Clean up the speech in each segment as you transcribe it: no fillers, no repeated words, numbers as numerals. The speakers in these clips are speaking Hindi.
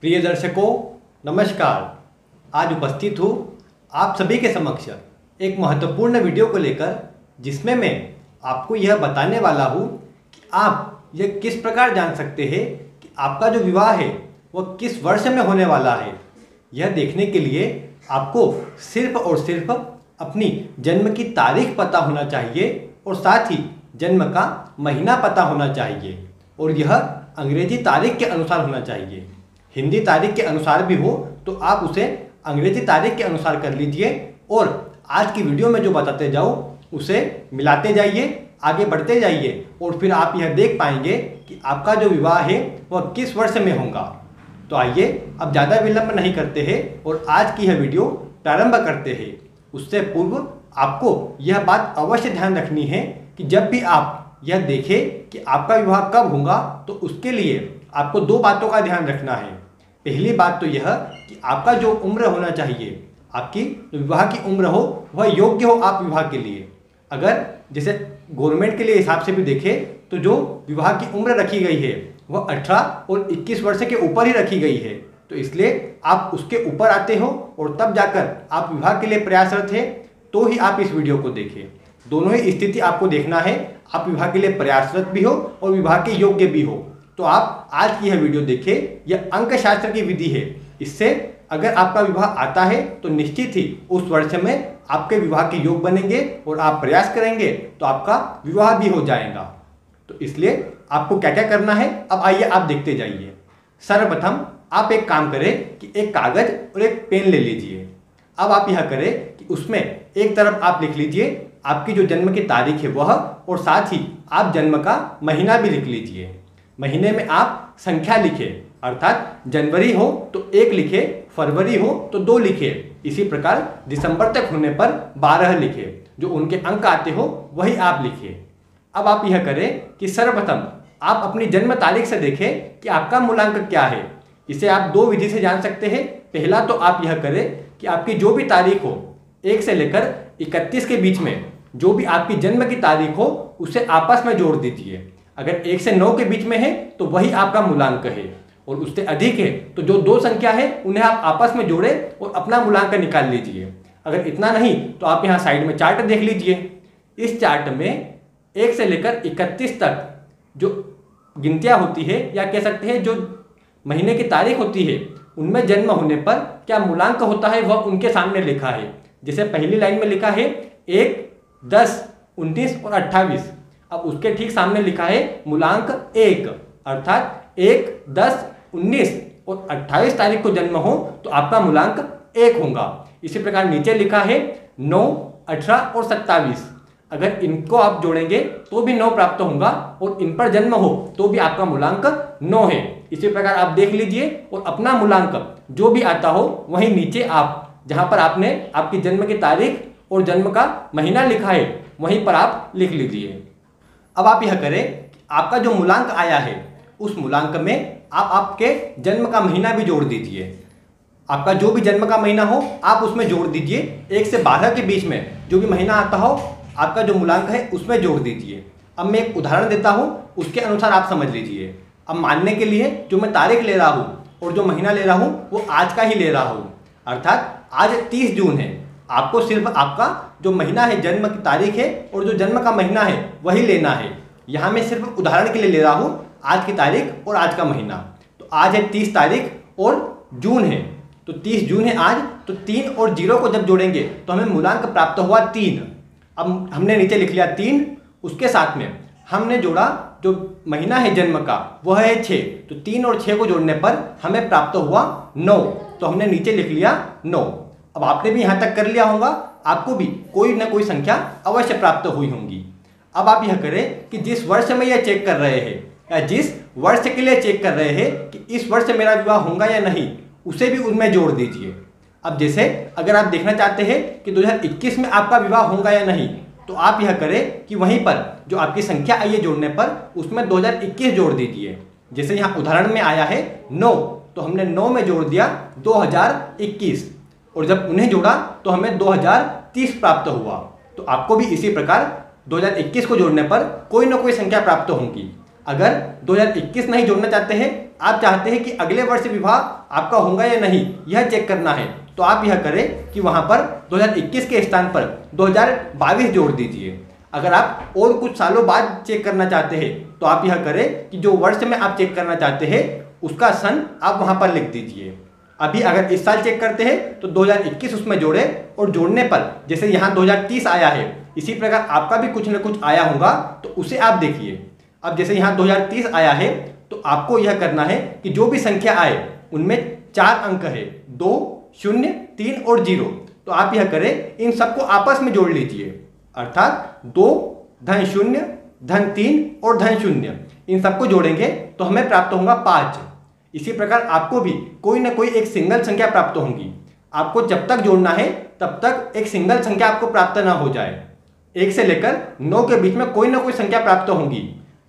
प्रिय दर्शकों, नमस्कार। आज उपस्थित हूँ आप सभी के समक्ष एक महत्वपूर्ण वीडियो को लेकर, जिसमें मैं आपको यह बताने वाला हूँ कि आप यह किस प्रकार जान सकते हैं कि आपका जो विवाह है वह किस वर्ष में होने वाला है। यह देखने के लिए आपको सिर्फ और सिर्फ अपनी जन्म की तारीख पता होना चाहिए और साथ ही जन्म का महीना पता होना चाहिए, और यह अंग्रेजी तारीख के अनुसार होना चाहिए। हिंदी तारीख के अनुसार भी हो तो आप उसे अंग्रेजी तारीख के अनुसार कर लीजिए, और आज की वीडियो में जो बताते जाऊँ उसे मिलाते जाइए, आगे बढ़ते जाइए, और फिर आप यह देख पाएंगे कि आपका जो विवाह है वह किस वर्ष में होगा। तो आइए अब ज़्यादा विलंब नहीं करते हैं और आज की यह वीडियो प्रारंभ करते हैं। उससे पूर्व आपको यह बात अवश्य ध्यान रखनी है कि जब भी आप यह देखें कि आपका विवाह कब होगा तो उसके लिए आपको दो बातों का ध्यान रखना है। पहली बात तो यह कि आपका जो उम्र होना चाहिए, आपकी जो विवाह की उम्र हो वह योग्य हो आप विवाह के लिए। अगर जैसे गवर्नमेंट के लिए हिसाब से भी देखें तो जो विवाह की उम्र रखी गई है वह 18 और 21 वर्ष के ऊपर ही रखी गई है, तो इसलिए आप उसके ऊपर आते हो और तब जाकर आप विवाह के लिए प्रयासरत हैं, तो ही आप इस वीडियो को देखें। दोनों ही स्थिति आपको देखना है, आप विवाह के लिए प्रयासरत भी हो और विवाह के योग्य भी हो। तो आप आज की यह वीडियो देखें। यह अंकशास्त्र की विधि है। इससे अगर आपका विवाह आता है तो निश्चित ही उस वर्ष में आपके विवाह के योग बनेंगे और आप प्रयास करेंगे तो आपका विवाह भी हो जाएगा। तो इसलिए आपको क्या क्या करना है, अब आइए आप देखते जाइए। सर्वप्रथम आप एक काम करें कि एक कागज और एक पेन ले लीजिए। अब आप यह करें कि उसमें एक तरफ आप लिख लीजिए आपकी जो जन्म की तारीख है वह, और साथ ही आप जन्म का महीना भी लिख लीजिए। महीने में आप संख्या लिखे, अर्थात जनवरी हो तो 1 लिखे, फरवरी हो तो 2 लिखे, इसी प्रकार दिसंबर तक होने पर 12 लिखे। जो उनके अंक आते हो वही आप लिखिए। अब आप यह करें कि सर्वप्रथम आप अपनी जन्म तारीख से देखें कि आपका मूलांक क्या है। इसे आप 2 विधि से जान सकते हैं। पहला तो आप यह करें कि आपकी जो भी तारीख हो 1 से लेकर 31 के बीच में जो भी आपकी जन्म की तारीख हो उसे आपस में जोड़ दीजिए। अगर 1 से 9 के बीच में है तो वही आपका मूलांक है, और उससे अधिक है तो जो 2 संख्या है उन्हें आप आपस में जोड़े और अपना मूलांक निकाल लीजिए। अगर इतना नहीं तो आप यहाँ साइड में चार्ट देख लीजिए। इस चार्ट में 1 से लेकर 31 तक जो गिनतियाँ होती है, या कह सकते हैं जो महीने की तारीख होती है, उनमें जन्म होने पर क्या मूलांक होता है वह उनके सामने लिखा है। जैसे पहली लाइन में लिखा है 1, 10, 19 और 28। अब उसके ठीक सामने लिखा है मूलांक 1, अर्थात 1, 10, 19 और 28 तारीख को जन्म हो तो आपका मूलांक 1 होगा। इसी प्रकार नीचे लिखा है 9, 18 और 27। अगर इनको आप जोड़ेंगे तो भी 9 प्राप्त होगा, और इन पर जन्म हो तो भी आपका मूलांक 9 है। इसी प्रकार आप देख लीजिए और अपना मूलांक जो भी आता हो वहीं नीचे आप जहाँ पर आपने आपकी जन्म की तारीख और जन्म का महीना लिखा है वहीं पर आप लिख लीजिए। अब आप यह करें कि आपका जो मूलांक आया है उस मूलांक में आप आपके जन्म का महीना भी जोड़ दीजिए। आपका जो भी जन्म का महीना हो आप उसमें जोड़ दीजिए। 1 से 12 के बीच में जो भी महीना आता हो आपका जो मूलांक है उसमें जोड़ दीजिए। अब मैं एक उदाहरण देता हूँ, उसके अनुसार आप समझ लीजिए। अब मानने के लिए जो मैं तारीख ले रहा हूँ और जो महीना ले रहा हूँ वो आज का ही ले रहा हूँ, अर्थात आज 30 जून है। आपको सिर्फ आपका जो महीना है, जन्म की तारीख है और जो जन्म का महीना है वही लेना है। यहाँ मैं सिर्फ उदाहरण के लिए ले रहा हूँ आज की तारीख और आज का महीना। तो आज है 30 तारीख और जून है, तो 30 जून है आज। तो 3 और 0 को जब जोड़ेंगे तो हमें मूलांक प्राप्त हुआ 3। अब हमने नीचे लिख लिया 3, उसके साथ में हमने जोड़ा जो महीना है जन्म का वह है 6, तो 3 और 6 को जोड़ने पर हमें प्राप्त हुआ 9, तो हमने नीचे लिख लिया 9। अब आपने भी यहाँ तक कर लिया होगा, आपको भी कोई ना कोई संख्या अवश्य प्राप्त हुई होंगी। अब आप यह करें कि जिस वर्ष में यह चेक कर रहे हैं, या जिस वर्ष के लिए चेक कर रहे हैं कि इस वर्ष मेरा विवाह होगा या नहीं, उसे भी उनमें जोड़ दीजिए। अब जैसे अगर आप देखना चाहते हैं कि 2021 में आपका विवाह होगा या नहीं, तो आप यह करें कि वहीं पर जो आपकी संख्या आई है जोड़ने पर उसमें 2021 जोड़ दीजिए। जैसे यहाँ उदाहरण में आया है 9, तो हमने 9 में जोड़ दिया 2021, और जब उन्हें जोड़ा तो हमें 2030 प्राप्त हुआ। तो आपको भी इसी प्रकार 2021 को जोड़ने पर कोई ना कोई संख्या प्राप्त होगी। अगर 2021 नहीं जोड़ना चाहते हैं, आप चाहते हैं कि अगले वर्ष विवाह आपका होगा या नहीं यह चेक करना है, तो आप यह करें कि वहां पर 2021 के स्थान पर 2022 जोड़ दीजिए। अगर आप और कुछ सालों बाद चेक करना चाहते हैं तो आप यह करें कि जो वर्ष में आप चेक करना चाहते हैं उसका सन आप वहां पर लिख दीजिए। अभी अगर इस साल चेक करते हैं तो 2021 उसमें जोड़े, और जोड़ने पर जैसे यहाँ 2030 आया है, इसी प्रकार आपका भी कुछ न कुछ आया होगा तो उसे आप देखिए। अब जैसे यहाँ 2030 आया है तो आपको यह करना है कि जो भी संख्या आए उनमें 4 अंक है, 2, 0, 3 और 0, तो आप यह करें इन सबको आपस में जोड़ लीजिए। अर्थात 2 धन 0 धन 3 और धन 0, इन सबको जोड़ेंगे तो हमें प्राप्त होगा 5। इसी प्रकार आपको भी कोई ना कोई एक सिंगल संख्या प्राप्त होगी। आपको जब तक जोड़ना है तब तक एक सिंगल संख्या आपको प्राप्त ना हो जाए। 1 से लेकर 9 के बीच में कोई ना कोई संख्या प्राप्त होगी।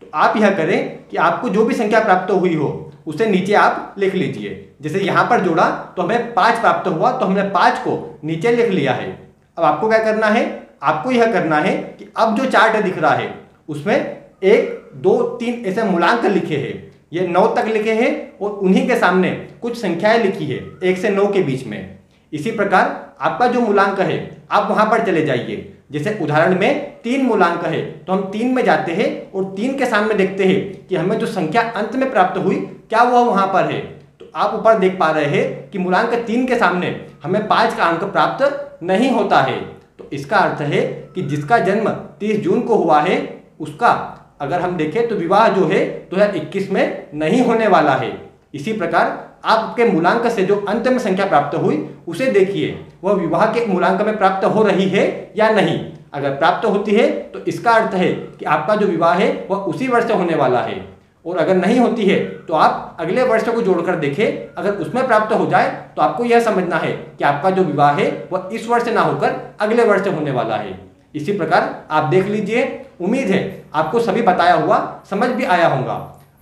तो आप यह करें कि आपको जो भी संख्या प्राप्त हुई हो उसे नीचे आप लिख लीजिए। जैसे यहाँ पर जोड़ा तो हमें 5 प्राप्त हुआ, तो हमने 5 को नीचे लिख लिया है। अब आपको क्या करना है, आपको यह करना है कि अब जो चार्ट दिख रहा है उसमें 1, 2, 3 ऐसे मूलांक लिखे हैं, ये 9 तक लिखे हैं और उन्हीं के सामने कुछ संख्याएं लिखी है 1 से 9 के बीच में। इसी प्रकार आपका जो मूलांक है आप वहां पर चले जाइए। जैसे उदाहरण में 3 मूलांक है तो हम 3 में जाते हैं और 3 के सामने देखते हैं कि हमें जो संख्या अंत में प्राप्त हुई क्या वह वहां पर है। तो आप ऊपर देख पा रहे हैं कि मूलांक 3 के सामने हमें 5 का अंक प्राप्त नहीं होता है। तो इसका अर्थ है कि जिसका जन्म 30 जून को हुआ है उसका अगर हम देखें तो विवाह जो है 2021 में नहीं होने वाला है। इसी प्रकार आपके मूलांक से जो अंत में संख्या प्राप्त हुई उसे देखिए, वह विवाह के मूलांक में प्राप्त हो रही है या नहीं। अगर प्राप्त होती है तो इसका अर्थ है कि आपका जो विवाह है वह उसी वर्ष होने वाला है, और अगर नहीं होती है तो आप अगले वर्ष को जोड़कर देखें। अगर उसमें प्राप्त हो जाए तो आपको यह समझना है कि आपका जो विवाह है वह इस वर्ष ना होकर अगले वर्ष होने वाला है। इसी प्रकार आप देख लीजिए। उम्मीद है आपको सभी बताया हुआ समझ भी आया होगा।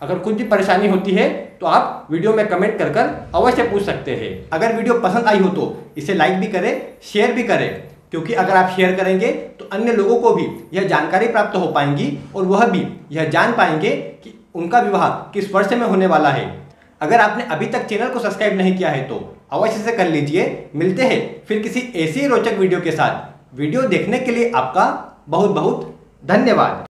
अगर कुछ भी परेशानी होती है तो आप वीडियो में कमेंट कर अवश्य पूछ सकते हैं। अगर वीडियो पसंद आई हो तो इसे लाइक भी करें, शेयर भी करें, क्योंकि अगर आप शेयर करेंगे तो अन्य लोगों को भी यह जानकारी प्राप्त हो पाएंगी और वह भी यह जान पाएंगे कि उनका विवाह किस वर्ष में होने वाला है। अगर आपने अभी तक चैनल को सब्सक्राइब नहीं किया है तो अवश्य से कर लीजिए। मिलते हैं फिर किसी ऐसी रोचक वीडियो के साथ। वीडियो देखने के लिए आपका बहुत बहुत धन्यवाद।